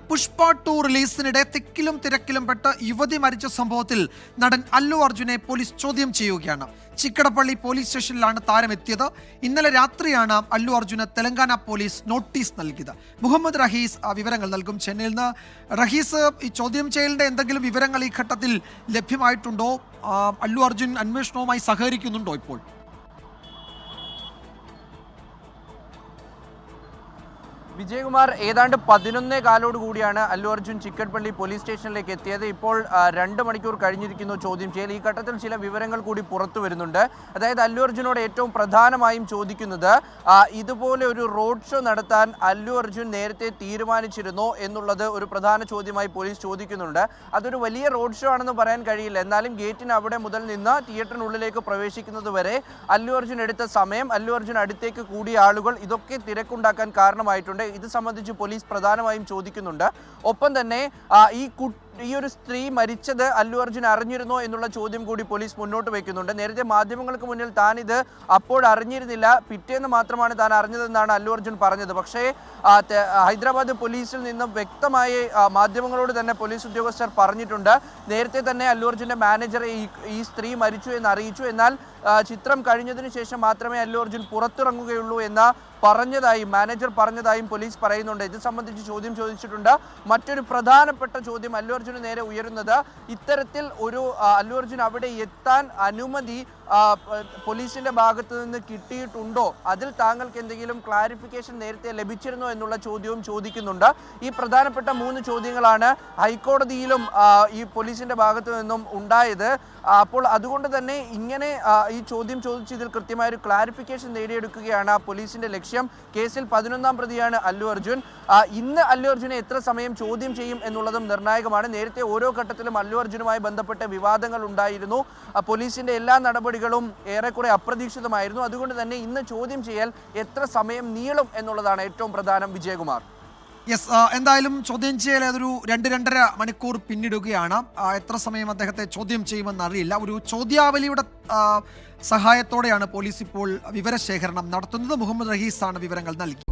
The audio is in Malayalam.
പുഷ്പ 2 റിലീസിനിടെ തിക്കിലും തിരക്കിലും പെട്ട് യുവതി മരിച്ച സംഭവത്തിൽ നടൻ അല്ലു അർജുനെ പോലീസ് ചോദ്യം ചെയ്യുകയാണ്. ചിക്കടപ്പള്ളി പോലീസ് സ്റ്റേഷനിലാണ് താരം എത്തിയത്. ഇന്നലെ രാത്രിയാണ് അല്ലു അർജുന് തെലങ്കാന പോലീസ് നോട്ടീസ് നൽകിയത്. മുഹമ്മദ് റഹീസ് വിവരങ്ങൾ നൽകും. ചെന്നൈയിൽ നിന്ന് റഹീസ്, ഈ ചോദ്യം ചെയ്യലിന്റെ എന്തെങ്കിലും വിവരങ്ങൾ ഈ ഘട്ടത്തിൽ ലഭ്യമായിട്ടുണ്ടോ? അല്ലു അർജുൻ അന്വേഷണവുമായി സഹകരിക്കുന്നുണ്ടോ ഇപ്പോൾ? വിജയകുമാർ, ഏതാണ്ട് 11:15 കൂടിയാണ് അല്ലു അർജുൻ ചിക്കടപ്പള്ളി പോലീസ് സ്റ്റേഷനിലേക്ക് എത്തിയത്. ഇപ്പോൾ 2 മണിക്കൂർ കഴിഞ്ഞിരിക്കുന്നു ചോദ്യം ചെയ്യൽ. ഈ ഘട്ടത്തിൽ ചില വിവരങ്ങൾ കൂടി പുറത്തു വരുന്നുണ്ട്. അതായത് അല്ലു അർജുനോട് ഏറ്റവും പ്രധാനമായും ചോദിക്കുന്നത് ഇതുപോലെ ഒരു റോഡ് ഷോ നടത്താൻ അല്ലു അർജുൻ നേരത്തെ തീരുമാനിച്ചിരുന്നോ എന്നുള്ളത് ഒരു പ്രധാന ചോദ്യമായി പോലീസ് ചോദിക്കുന്നുണ്ട്. അതൊരു വലിയ റോഡ് ഷോ ആണെന്ന് പറയാൻ കഴിയില്ല. എന്നാലും ഗേറ്റിന് അവിടെ മുതൽ നിന്ന് തിയേറ്ററിനുള്ളിലേക്ക് പ്രവേശിക്കുന്നത് വരെ അല്ലു അർജുൻ എടുത്ത സമയം, അല്ലു അർജുൻ അടുത്തേക്ക് കൂടിയ ആളുകൾ, ഇതൊക്കെ തിരക്കുണ്ടാക്കാൻ കാരണമായിട്ടുണ്ട്. ഇത് സംബന്ധിച്ച് പോലീസ് പ്രധാനമായും ചോദിക്കുന്നുണ്ട്. ഒപ്പം തന്നെ ഈ ഒരു സ്ത്രീ മരിച്ചത് അല്ലു അർജുൻ അറിഞ്ഞിരുന്നോ എന്നുള്ള ചോദ്യം കൂടി പോലീസ് മുന്നോട്ട് വയ്ക്കുന്നുണ്ട്. നേരത്തെ മാധ്യമങ്ങൾക്ക് മുന്നിൽ താൻ ഇത് അപ്പോൾ അറിഞ്ഞിരുന്നില്ല, പിറ്റേന്ന് മാത്രമാണ് താൻ അറിഞ്ഞതെന്നാണ് അല്ലു അർജുൻ പറഞ്ഞത്. പക്ഷേ ഹൈദരാബാദ് പോലീസിൽ നിന്നും വ്യക്തമായി മാധ്യമങ്ങളോട് തന്നെ പോലീസ് ഉദ്യോഗസ്ഥർ പറഞ്ഞിട്ടുണ്ട്. നേരത്തെ തന്നെ അല്ലു അർജുൻ്റെ മാനേജറെ ഈ സ്ത്രീ മരിച്ചു എന്ന് അറിയിച്ചു. എന്നാൽ ചിത്രം കഴിഞ്ഞതിന് ശേഷം മാത്രമേ അല്ലു അർജുൻ പുറത്തിറങ്ങുകയുള്ളൂ എന്ന മാനേജർ പറഞ്ഞതായും പോലീസ് പറയുന്നുണ്ട്. ഇത് സംബന്ധിച്ച് ചോദ്യം ചോദിച്ചിട്ടുണ്ട്. മറ്റൊരു പ്രധാനപ്പെട്ട ചോദ്യം അല്ലു അർജുന് നേരെ ഉയരുന്നത്, ഇത്തരത്തിൽ ഒരു അല്ലു അർജുൻ അവിടെ എത്താൻ അനുമതി പോലീസിന്റെ ഭാഗത്തു നിന്ന് കിട്ടിയിട്ടുണ്ടോ, അതിൽ താങ്കൾക്ക് എന്തെങ്കിലും ക്ലാരിഫിക്കേഷൻ നേരത്തെ ലഭിച്ചിരുന്നോ എന്നുള്ള ചോദ്യവും ചോദിക്കുന്നുണ്ട്. ഈ പ്രധാനപ്പെട്ട 3 ചോദ്യങ്ങളാണ് ഹൈക്കോടതിയിലും ഈ പോലീസിന്റെ ഭാഗത്തു നിന്നും ഉണ്ടായത്. അപ്പോൾ അതുകൊണ്ട് തന്നെ ഇങ്ങനെ ഈ ചോദ്യം ചോദിച്ച് ഇതിൽ കൃത്യമായൊരു ക്ലാരിഫിക്കേഷൻ നേടിയെടുക്കുകയാണ് പോലീസിന്റെ ലക്ഷ്യം. കേസിൽ 11ാം പ്രതിയാണ് അല്ലു അർജുൻ. ഇന്ന് അല്ലു അർജുനെ എത്ര സമയം ചോദ്യം ചെയ്യും എന്നുള്ളതും നിർണായകമാണ്. നേരത്തെ ഓരോ ഘട്ടത്തിലും അല്ലു അർജുനുമായി ബന്ധപ്പെട്ട വിവാദങ്ങൾ ഉണ്ടായിരുന്നു. പോലീസിന്റെ എല്ലാ നടപടികളും ഏറെക്കുറെ അപ്രതീക്ഷിതമായിരുന്നു. അതുകൊണ്ട് തന്നെ ഇന്ന് ചോദ്യം ചെയ്യൽ എത്ര സമയം നീളും എന്നുള്ളതാണ് ഏറ്റവും പ്രധാനം. വിജയകുമാർ, എന്തായാലും ചോദ്യം ചെയ്യൽ അതൊരു 2-2.5 മണിക്കൂർ പിന്നിടുകയാണ്. എത്ര സമയം അദ്ദേഹത്തെ ചോദ്യം ചെയ്യുമെന്ന് അറിയില്ല. ഒരു ചോദ്യാവലിയുടെ സഹായത്തോടെയാണ് പോലീസ് ഇപ്പോൾ വിവരശേഖരണം നടത്തുന്നത്. മുഹമ്മദ് റഹീസാണ് വിവരങ്ങൾ നൽകി.